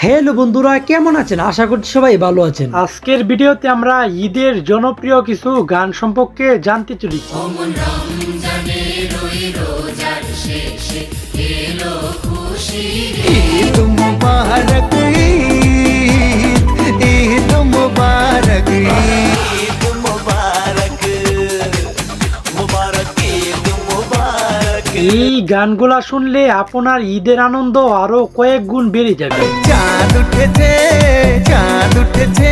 Hello বন্ধুরা, কেমন আছেন? আশা করছি সবাই ভালো আছেন। আজকের ভিডিওতে আমরা ঈদের জনপ্রিয় কিছু গান সম্পর্কে জানতে চলেছি। ঈদ মুবারক, ঈদ মুবারক, ঈদ মুবারক, মুবারক ঈদ মুবারক। এই গানগুলা শুনলে আপনার ঈদের আনন্দ আরো কয়েক গুণ বেড়ে যাবে। চাঁদ উঠেছে, চাঁদ উঠেছে,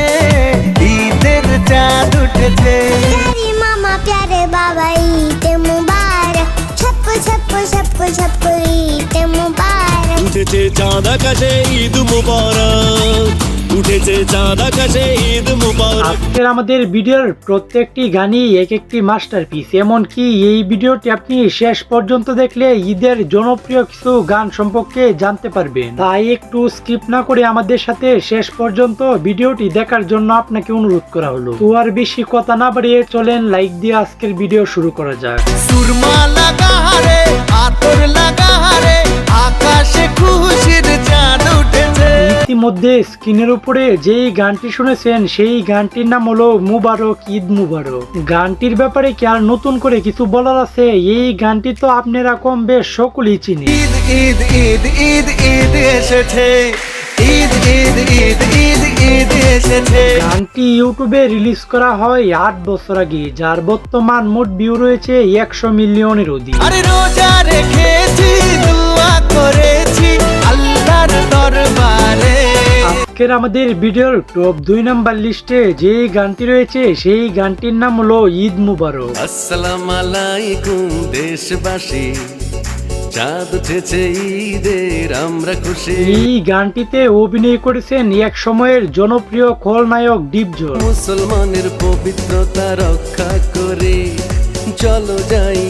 ঈদের চাঁদ উঠেছে। प्यारे मामा प्यारे बाबा ईद मुबारक, छप्पू छप्पू छप्पू छप्पू ईद मुबारक। উঠেছে চাঁদ আকাশে ঈদ মুবারক, উঠেছে চাঁদ আকাশে ঈদ মুবারক। আজকের আমাদের ভিডিওর প্রত্যেকটি গানই এক একটি মাস্টারপিস। এমনকি এই ভিডিওটি আপনি শেষ পর্যন্ত দেখলে ঈদের জনপ্রিয় কিছু গান সম্পর্কে জানতে পারবেন। তাই একটু স্কিপ না করে আমাদের সাথে শেষ পর্যন্ত ভিডিওটি দেখার জন্য আপনাকে অনুরোধ করা হলো। তো আর বেশি কথা না বাড়িয়ে চলেন লাইক দিয়ে আজকের ভিডিও শুরু করা যাক। সুরমা লাগা হারে, আতর লাগা হারে, আকাশে খুশির চাঁদ উঠেছে। ইতিমধ্যে স্ক্রিনের উপরে যেই গানটি শুনেছেন সেই গানটির নাম হলো মুবারক ঈদ মুবারক। গানটির ব্যাপারে কি আর নতুন করে কিছু বলার আছে? এই গানটি তো আপনারা কম বেশ সকলেই চিনি। ঈদ ঈদ ঈদ ঈদ ঈদ এসেছে, ঈদ ঈদ ঈদ ঈদ ঈদ এসেছে। গানটি ইউটিউবে রিলিজ করা হয় 8 বছর আগে, যার বর্তমান মোট ভিউ রয়েছে 100 মিলিয়নের অধিক। আরে রোজা রেখেছি, দোয়া করেছি আল্লাহর দরবারে। আজকের আমাদের ভিডিওর টপ 2 নাম্বার লিস্টে যেই গানটি রয়েছে সেই গানটির নাম হলো ঈদ মুবারক। আসসালামু আলাইকুম দেশবাসী, চাঁদ উঠেছে ঈদের আমরা খুশি। এই গানটিতে অভিনয় করেছেন এক সময়ের জনপ্রিয় খলনায়ক ডিপজল। মুসলমানের পবিত্রতা রক্ষা করে চলো যাই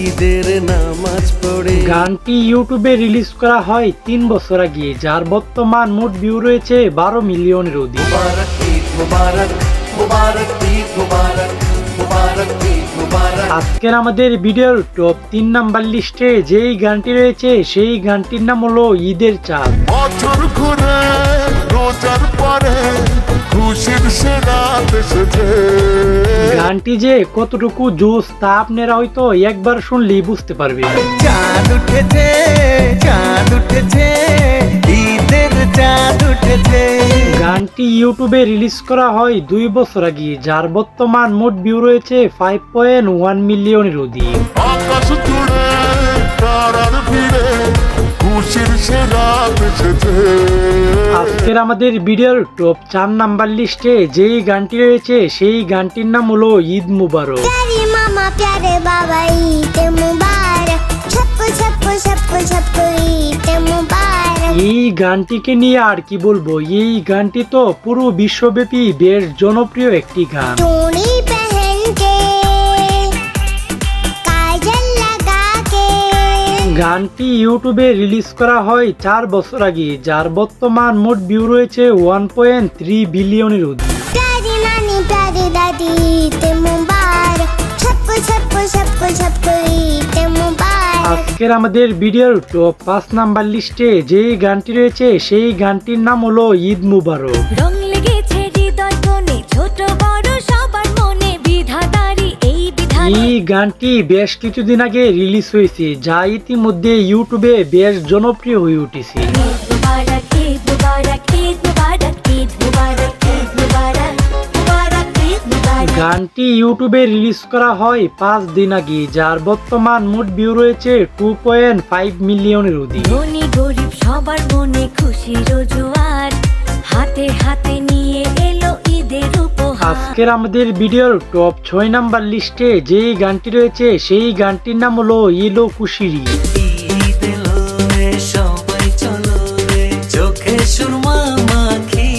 ঈদের নামাজ পড়ে। গানটি ইউটিউবে রিলিজ করা হয় 3 বছর আগে, যার বর্তমান মোট ভিউ রয়েছে 12 মিলিয়নের অধিক। মুবারক ঈদ মুবারক, মুবারক ঈদ মুবারক, মুবারক ঈদ মুবারক। আজকের আমাদের ভিডিওর টপ 3 নাম্বার লিস্টে যেই গানটি রয়েছে সেই গানটির নাম হলো ঈদের চাঁদ। বছর ঘুরে রোজার পরে খুশির সেরাত এসেছে। গানটি যে কতটুকু জোস তা আপনারা হয়তো একবার শুনলেই বুঝতে পারবেন। চাঁদ উঠেছে, চাঁদ উঠেছে, ঈদের চাঁদ উঠেছে। গানটি ইউটিউবে রিলিজ করা হয় 2 বছর আগে, যার বর্তমান মোট ভিউ রয়েছে 5.1 মিলিয়নের অধিক। আকাশ জুড়ে তারার ভিড়ে খুশির সেরাত এসেছে। আজকের আমাদের ভিডিওর টপ 4 নাম্বার লিস্টে যেই গানটি রয়েছে সেই গানটির নাম হলো ঈদ মুবারক। प्यारे मामा प्यारे बाबा ईद मुबारक, छप्पू छप्पू छप्पू छप्पू ईद मुबारक। এই গানটিকে নিয়ে আর কি বলবো, এই গানটি তো পুরো বিশ্বব্যাপী বেশ জনপ্রিয় একটি গান। चूड़ी पहन के काजल लगा के। গানটি ইউটিউবে রিলিজ করা হয় 4 বছর আগে, যার বর্তমান মোট ভিউ রয়েছে 1.3 বিলিয়নের অধিক। प्यारी नानी प्यारी दादी ईद मुबारक, छप्पू छप्पू छप्पू छप्पू ईद मुबारक। আজকের আমাদের ভিডিওর টপ 5 নাম্বার লিস্টে যেই গানটি রয়েছে সেই গানটির নাম হলো ঈদ মুবারক। রং লেগেছে হৃদয় কোণে, ছোট বড় সবার মনে বিধাতারি এই বিধান। এই গানটি বেশ কিছুদিন আগে রিলিজ হয়েছে, যা ইতিমধ্যে ইউটিউবে বেশ জনপ্রিয় হয়ে উঠেছে। ঈদ মুবারক, ঈদ মুবারক, ঈদ মুবারক, ঈদ মুবারক, ঈদ মুবারক, মুবারক ঈদ মুবারক। গানটি ইউটিউবে রিলিজ করা হয় 5 দিন আগে, যার বর্তমান মোট ভিউ রয়েছে 2.5 মিলিয়নের অধিক। ধনী গরিব সবার মনে খুশির জোয়ার, হাতে হাতে নিয়ে এলো ঈদের উপহার। আজকের আমাদের ভিডিওর টপ 6 নাম্বার লিস্টে যেই গানটি রয়েছে সেই গানটির নাম হলো ইলো কুশিরি। ঈদ এলো রে, সবাই চলো রে, চোখে সুরমা মাখি।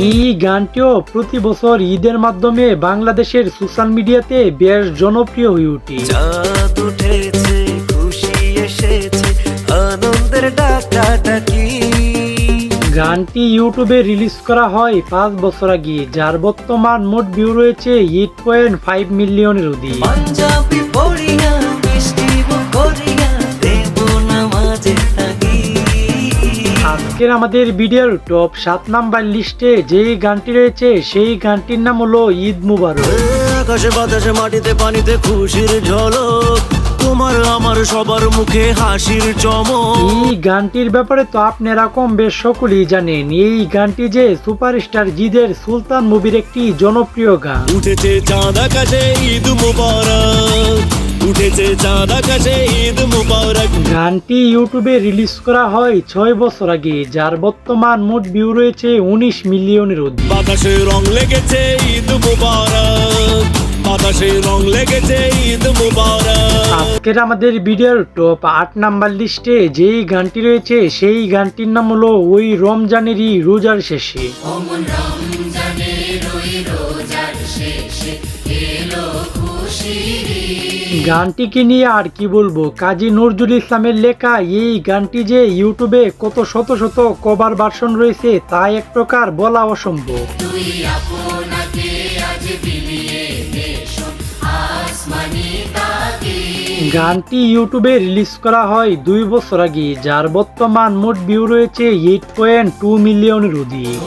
এই গানটিও প্রতি বছর ঈদের মাধ্যমে বাংলাদেশের সোশ্যাল মিডিয়াতে বেশ জনপ্রিয় হয়ে ওঠে। চাঁদ উঠেছে, খুশি এসেছে, আনন্দের ডাকাডাকি। গানটি ইউটিউবে রিলিজ করা হয় 5 বছর আগে, যার বর্তমান মোট ভিউ রয়েছে 8.5 মিলিয়নের অধিক। পাঞ্জাবি পড়িয়া মিষ্টি করিয়া দেব নামাজে থাকি। আজকের আমাদের ভিডিওর টপ 7 নাম্বার লিস্টে যেই গানটি রয়েছে সেই গানটির নাম হলো ঈদ মুবারক। আকাশে বাতাসে মাটিতে পানিতে খুশির ঝলক, তোমার আমার সবার মুখে হাসির চমক। এই গানটির ব্যাপারে তো আপনারা কম বেশ সকলেই জানেন। এই গানটি যে সুপারস্টার জিদের সুলতান মুভির একটি জনপ্রিয় গান। উঠেছে চাঁদ আকাশে ঈদ মুবারক, উঠেছে চাঁদ আকাশে ঈদ মুবারক। গানটি ইউটিউবে রিলিজ করা হয় 6 বছর আগে, যার বর্তমান মোট ভিউ রয়েছে 19 মিলিয়নের অধিক। বাতাসে রং লেগেছে ঈদ মুবারক, বাতাসে রং লেগেছে ঈদ মুবারক। আজকের আমাদের ভিডিওর টপ 8 নাম্বার লিস্টে যেই গানটি রয়েছে সেই গানটির নাম হলো ওই রমজানেরই রোজার শেষে। গানটিকে নিয়ে আর কি বলবো, কাজী নজরুল ইসলামের লেখা এই গানটি যে ইউটিউবে কত শত শত কভার ভার্সন রয়েছে তা এক প্রকার বলা অসম্ভব। গানটি ইউটিউবে রিলিজ করা হয় 2 বছর আগে, যার বর্তমান মোট ভিউ রয়েছে 8.2 মিলিয়নের অধিক।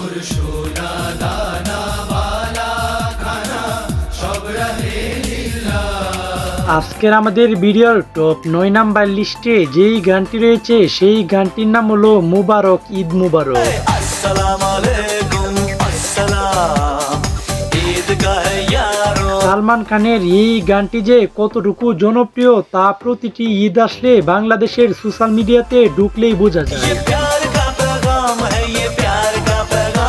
আজকের আমাদের ভিডিওর টপ 9 নাম্বার লিস্টে যেই গানটি রয়েছে সেই গানটির নাম হলো মুবারক ঈদ মুবারক। আসসালামু আলাইকুম আসসালাম ঈদ গাহে ইয়ারো। সালমান খানের এই গানটি যে কতটুকু জনপ্রিয় তা প্রতিটি ঈদ আসলে বাংলাদেশের সোশ্যাল মিডিয়াতে ঢুকলেই বোঝা যায়। प्यार का पैगाम है ये प्यार का पैगाम।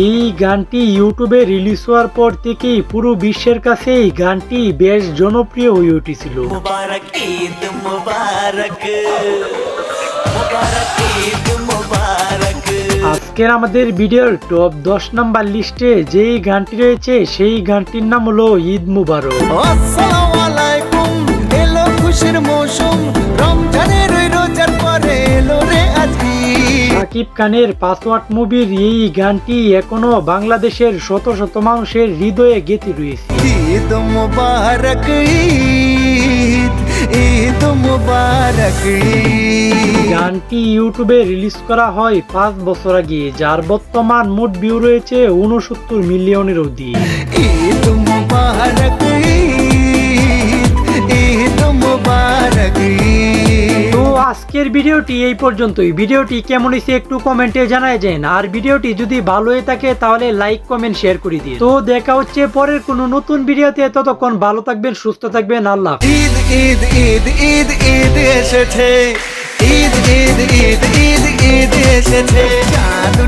এই গানটি ইউটিউবে রিলিজ হওয়ার পর থেকেই পুরো বিশ্বের কাছে এই গানটি বেশ জনপ্রিয় হয়ে উঠেছিল। मुबारक ईद मुबारक मुबारक ईद मुबारक। আজকের আমাদের ভিডিওর টপ 10 নাম্বার লিস্টে যেই গানটি রয়েছে সেই গানটির নাম হলো ঈদ মুবারক। আসসালামু আলাইকুম এলো খুশির মৌসুম রমজানের ওই রোজার পরে এলো রে আজ ঈদ। সাকিব খানের পাসওয়ার্ড মুভির এই গানটি এখনো বাংলাদেশের শত শত মানুষের হৃদয়ে গেঁথে রয়েছে। ঈদ মুবারক ঈদ ঈদ মুবারক ঈদ। গানটি ইউটিউবে রিলিজ করা হয় 5 বছর আগে, যার বর্তমান মোট ভিউ রয়েছে 69 মিলিয়নের অধিক। ঈদ মুবারক ঈদ ঈদ মুবারক ঈদ। তো আজকের ভিডিওটি এই পর্যন্তই। ভিডিওটি কেমন হয়েছে একটু কমেন্টে জানায় যান, আর ভিডিওটি যদি ভালো হয়ে থাকে তাহলে লাইক কমেন্ট শেয়ার করে দিন। তো দেখা হচ্ছে পরের কোনো নতুন ভিডিওতে, ততক্ষণ ভালো থাকবেন, সুস্থ থাকবেন, আল্লাহ হাফেজ। ঈদ ঈদ ঈদ ঈদ ঈদ এসেছে ঈদ ঈদ ঈদ ঈদ ঈদ এসেছে চাঁদ